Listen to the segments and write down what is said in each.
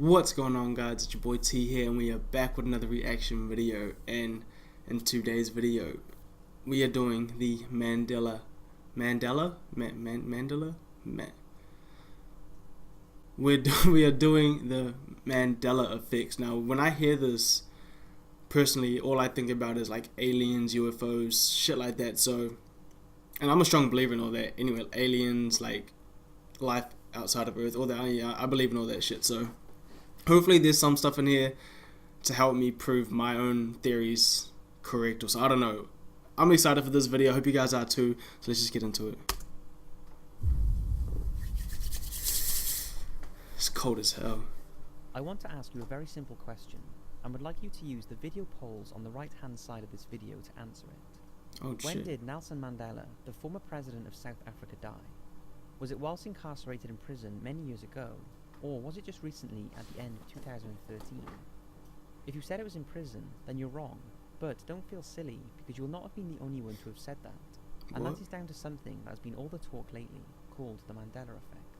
What's going on, guys? It's your boy T here, and we are back with another reaction video. And in today's video, we are doing the Mandela. We are doing the Mandela effects. Now, when I hear this, personally, all I think about is like aliens, UFOs, shit like that. So, and I'm a strong believer in all that. Anyway, aliens, like life outside of Earth, all that. I believe in all that shit. So, hopefully, there's some stuff in here to help me prove my own theories correct. Or so I don't know. I'm excited for this video. I hope you guys are too. So let's just get into it. It's cold as hell. I want to ask you a very simple question, and would like you to use the video polls on the right hand side of this video to answer it. Oh, when shit. did Nelson Mandela, the former president of South Africa, die? Was it whilst incarcerated in prison many years ago, or was it just recently at the end of 2013? If you said it was in prison, then you're wrong, but don't feel silly because you will not have been the only one to have said that. And What? that is down to something that has been all the talk lately, called the Mandela effect.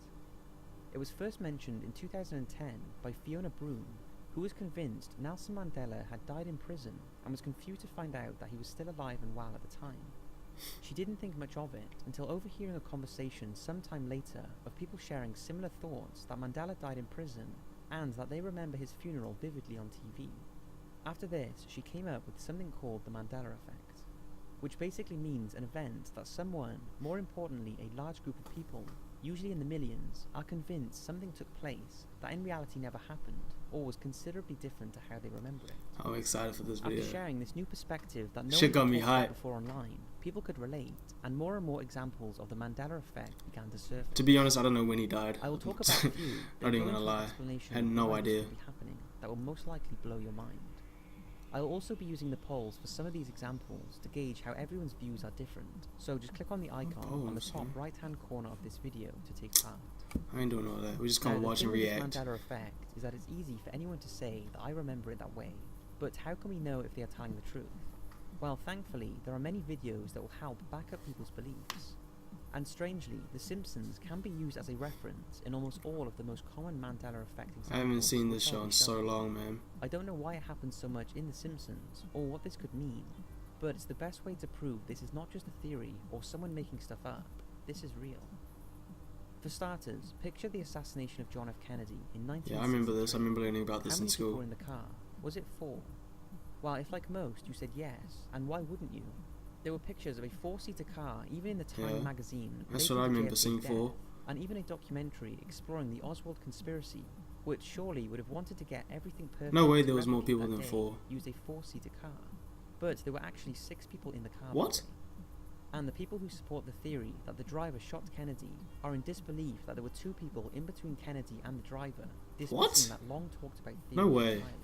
It was first mentioned in 2010 by Fiona Broome, who was convinced Nelson Mandela had died in prison and was confused to find out that he was still alive and well at the time. She didn't think much of it until overhearing a conversation sometime later of people sharing similar thoughts that Mandela died in prison and that they remember his funeral vividly on TV. After this, she came up with something called the Mandela effect, which basically means an event that someone, more importantly a large group of people, usually in the millions, are convinced something took place that in reality never happened or was considerably different to how they remember it. I'm excited for this video. After sharing this new perspective that no Shit got one me had talked about hyped. before online, people could relate, and more examples of the Mandela effect began to surface. To be honest, I don't know when he died. I will talk about a few, Not then even go gonna into an lie. explanation Had of no why this idea. could be happening that will most likely blow your mind. I will also be using the polls for some of these examples to gauge how everyone's views are different, so just click on the icon on the Polls, top yeah. right hand corner of this video to take part. I ain't doing all that. We just Now, gonna the watch thing and with this react. Mandela effect is that it's easy for anyone to say that I remember it that way, but how can we know if they are telling the truth? Well, thankfully, there are many videos that will help back up people's beliefs. And strangely, The Simpsons can be used as a reference in almost all of the most common Mandela effect examples. I haven't seen this which I'll show be in so showing. long, man. I don't know why it happens so much in The Simpsons, or what this could mean, but it's the best way to prove this is not just a theory or someone making stuff up. This is real. For starters, picture the assassination of John F. Kennedy in 1963. Yeah, I remember this. I remember learning about this How in many people school. were in the car? Was it 4? Well, if like most, you said yes, and why wouldn't you? There were pictures of a 4-seater car, even in the Time Yeah, magazine. that's relating what I to remember JFK's seeing death, 4. and even a documentary exploring the Oswald conspiracy, which surely would have wanted to get everything perfect. No way to there was more replicate people that than day, 4. Used a 4-seater car, but there were actually 6 people in the car. What? by the way. And the people who support the theory that the driver shot Kennedy are in disbelief that there were 2 people in between Kennedy and the driver, dismissing What? that long talked about theory. No way. entirely.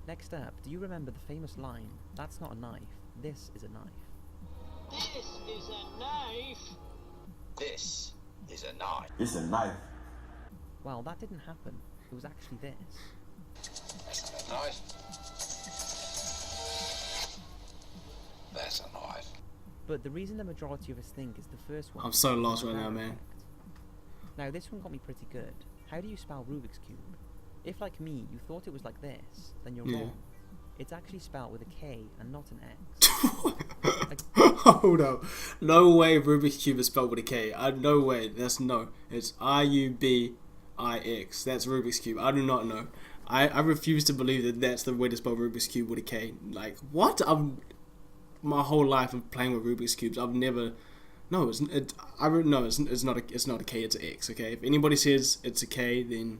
Next up, do you remember the famous line, "That's not a knife, this is a knife"? This is a knife. This is a knife. It's a knife. Well, that didn't happen. It was actually this. That's not a knife. That's a knife. But the reason the majority of us think is the first one. I'm so is the lost right now, Mandela man. effect. Now, this one got me pretty good. How do you spell Rubik's Cube? If, like me, you thought it was like this, then you're Yeah. wrong. It's actually spelled with a K and not an X. Hold up. No way Rubik's Cube is spelled with a K. No way. That's no. It's Rubix. That's Rubik's Cube. I do not know. I refuse to believe that that's the way to spell Rubik's Cube with a K. Like, what? My whole life of playing with Rubik's Cubes, I've never... No, it's not a K, it's an X, okay? If anybody says it's a K, then...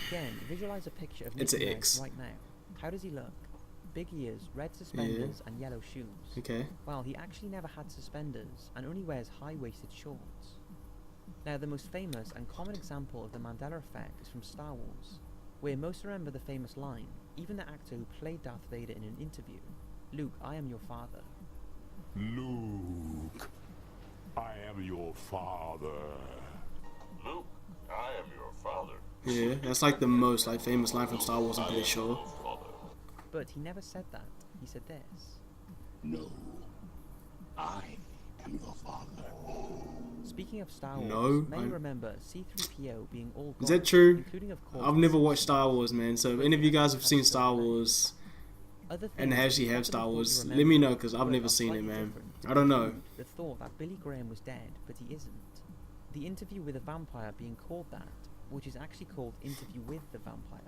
Again, visualize a picture of It's Mickey a Mouse X. right now. How does he look? Big ears, red suspenders, and yellow shoes. Okay. Well, he actually never had suspenders and only wears high-waisted shorts. Now, the most famous and common example of the Mandela effect is from Star Wars, where most remember the famous line, even the actor who played Darth Vader in an interview, "Luke, I am your father." Luke, I am your father. Luke, I am your father. Yeah, that's like the most famous line from Star Wars, I'm pretty sure. But he never said that. He said this. No. I am your father. Speaking of Star Wars, No, may you remember C-3PO being all Is that gold, true? including of course. I've never watched Star Wars, man. So if any of you guys have seen Star Wars Other and things actually we have possibly Star thought you Wars, let remembered, me know because I've but never are seen it, slightly man. different I don't know. include the thought that Billy Graham was dead, but he isn't. The interview with a vampire being called that, which is actually called Interview with the Vampire.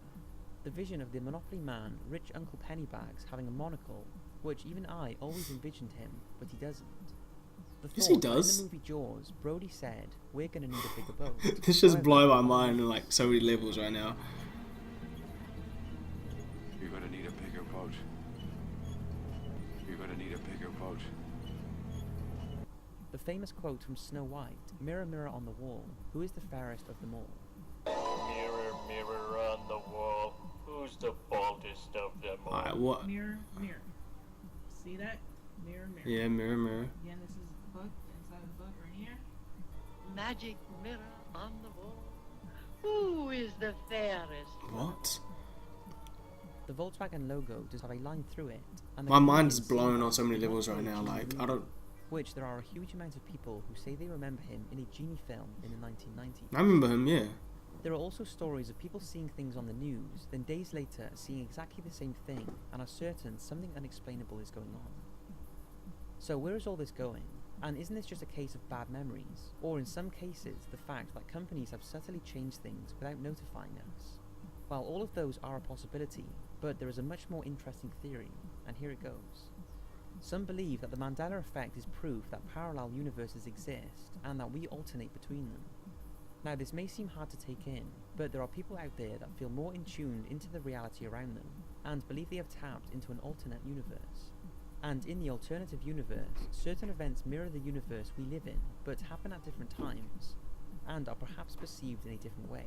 The vision of the Monopoly man, rich Uncle Pennybags, having a monocle, which even I always envisioned him, but he doesn't. The Yes, he thought that does. In the movie Jaws, Brody said, "We're gonna need a bigger boat." This just However, blowing my one mind man- on like so many levels right now. You're gonna need a bigger boat. You're gonna need a bigger boat. The famous quote from Snow White, "Mirror, mirror on the wall, who is the fairest of them all?" Mirror, mirror on the wall, who's the baldest of them all? Alright, what? Mirror, mirror. See that? Mirror, mirror. Yeah, mirror, mirror. Again, this is the book. Inside the book, right here. Magic mirror on the wall, who is the fairest? What? The Volkswagen logo does have a line through it, and the My mind comedian is blown Seymour on so many is levels not right a now. genie Like, I movie, don't. which there are a huge amount of people who say they remember him in a genie film in the 1990s. I remember him, yeah. There are also stories of people seeing things on the news, then days later seeing exactly the same thing, and are certain something unexplainable is going on. So where is all this going? And isn't this just a case of bad memories? Or in some cases, the fact that companies have subtly changed things without notifying us? Well, all of those are a possibility, but there is a much more interesting theory, and here it goes. Some believe that the Mandela effect is proof that parallel universes exist, and that we alternate between them. Now, this may seem hard to take in, but there are people out there that feel more in tune into the reality around them, and believe they have tapped into an alternate universe. And in the alternative universe, certain events mirror the universe we live in, but happen at different times, and are perhaps perceived in a different way.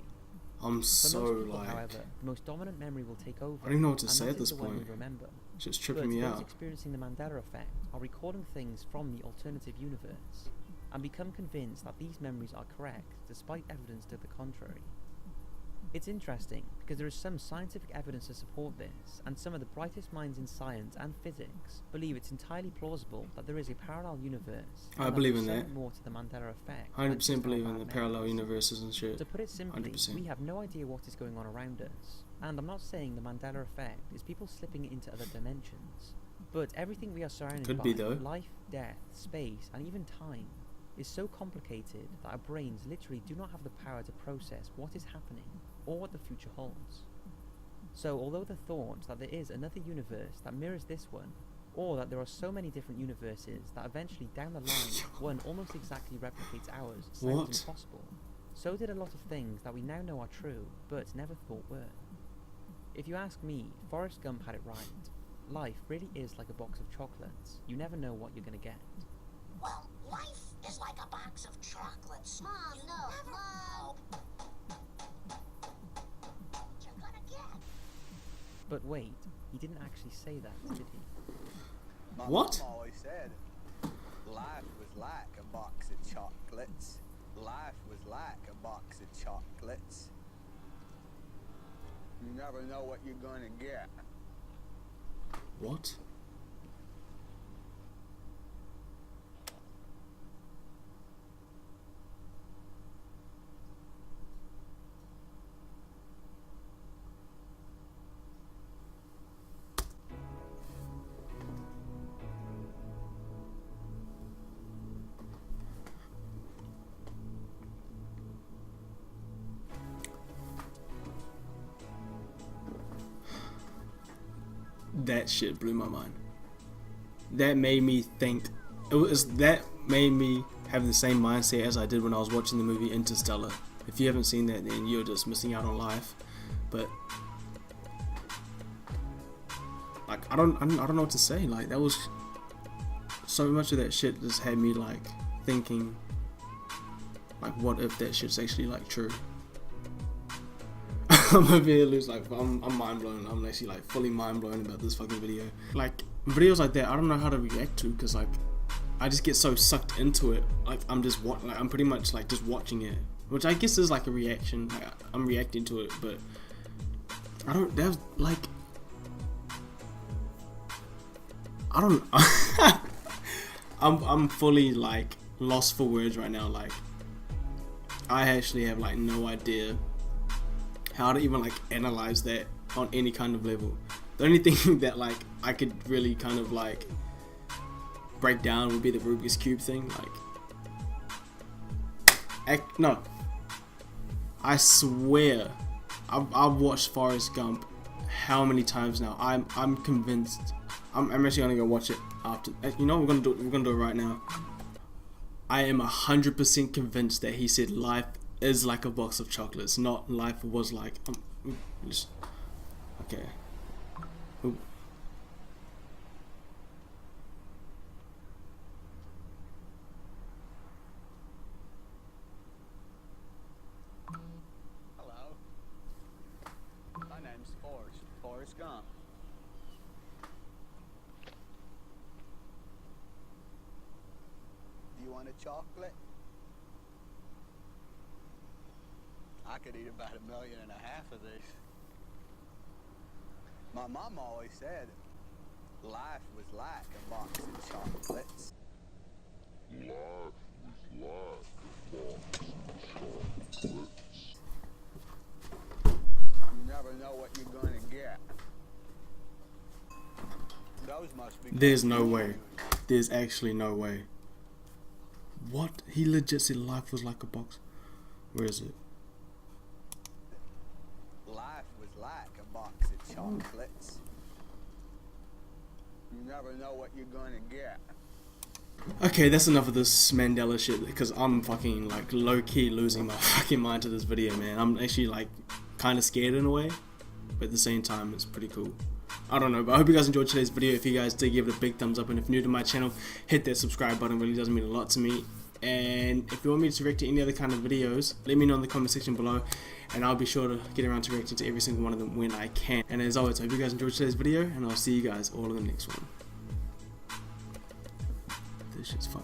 I'm For so most people, like, however, the most dominant memory will take over. I don't even know what to and say that at is this the one point. we remember. it's just But tripping me those out. experiencing the Mandela effect are recording things from the alternative universe, and become convinced that these memories are correct, despite evidence to the contrary. It's interesting, because there is some scientific evidence to support this, and some of the brightest minds in science and physics believe it's entirely plausible that there is a parallel universe. I and believe there's in that. something more to the Mandela effect. 100% believe in the the parallel universes and shit. To put it simply, 100%. we have no idea what is going on around us, and I'm not saying the Mandela effect is people slipping into other dimensions, but everything we are surrounded Could by, be, though. life, death, space, and even time, is so complicated that our brains literally do not have the power to process what is happening or what the future holds. So although the thought that there is another universe that mirrors this one, or that there are so many different universes that eventually down the line one almost exactly replicates ours sounds What? impossible, so did a lot of things that we now know are true but never thought were. If you ask me, Forrest Gump had it right. Life really is like a box of chocolates. You never know what you're going to get. Well, life is like a box of chocolates. Mom, no, Mom. What you're gonna get? But wait, he didn't actually say that, did he? My What? mom always said life was like a box of chocolates. Life was like a box of chocolates. You never know what you're gonna get. What? That shit blew my mind. That made me think. That made me have the same mindset as I did when I was watching the movie Interstellar. If you haven't seen that, then you're just missing out on life. But like, I don't know what to say. Like, that was so much of that shit just had me like thinking, like, what if that shit's actually like true? I'm over here I'm mind blown. I'm actually like fully mind blown about this fucking video. Like, videos like that, I don't know how to react to, because like I just get so sucked into it. Like, I'm pretty much like just watching it, which I guess is like a reaction. Like, I'm reacting to it, but I don't. That's like, I don't. I'm fully like lost for words right now. Like, I actually have like no idea how to even like analyze that on any kind of level. The only thing that like I could really kind of like break down would be the Rubik's Cube thing. Like, no, I swear, I've watched Forrest Gump how many times now. I'm convinced. I'm actually gonna go watch it after. You know, we're gonna do it right now. I am 100% convinced that he said life is like a box of chocolates, not life was like. Okay. Hello. My name's Forrest Gump. Do you want a chocolate? I could eat about 1.5 million of these. My mom always said life was like a box of chocolates. Life was like a box of chocolates. You never know what you're gonna get. Those must be. There's no way. There's actually no way. What? He legit said life was like a box. Where is it? Life was like a box of chocolates. You never know what you're gonna get. Okay, that's enough of this Mandela shit, because I'm fucking like low-key losing my fucking mind to this video, man. I'm actually like kind of scared in a way, but at the same time it's pretty cool. I don't know, but I hope you guys enjoyed today's video. If you guys did, give it a big thumbs up, and if you're new to my channel, hit that subscribe button. It really does mean a lot to me. And if you want me to react to any other kind of videos, let me know in the comment section below, and I'll be sure to get around to reacting to every single one of them when I can. And as always, I hope you guys enjoyed today's video, and I'll see you guys all in the next one. This shit's fun.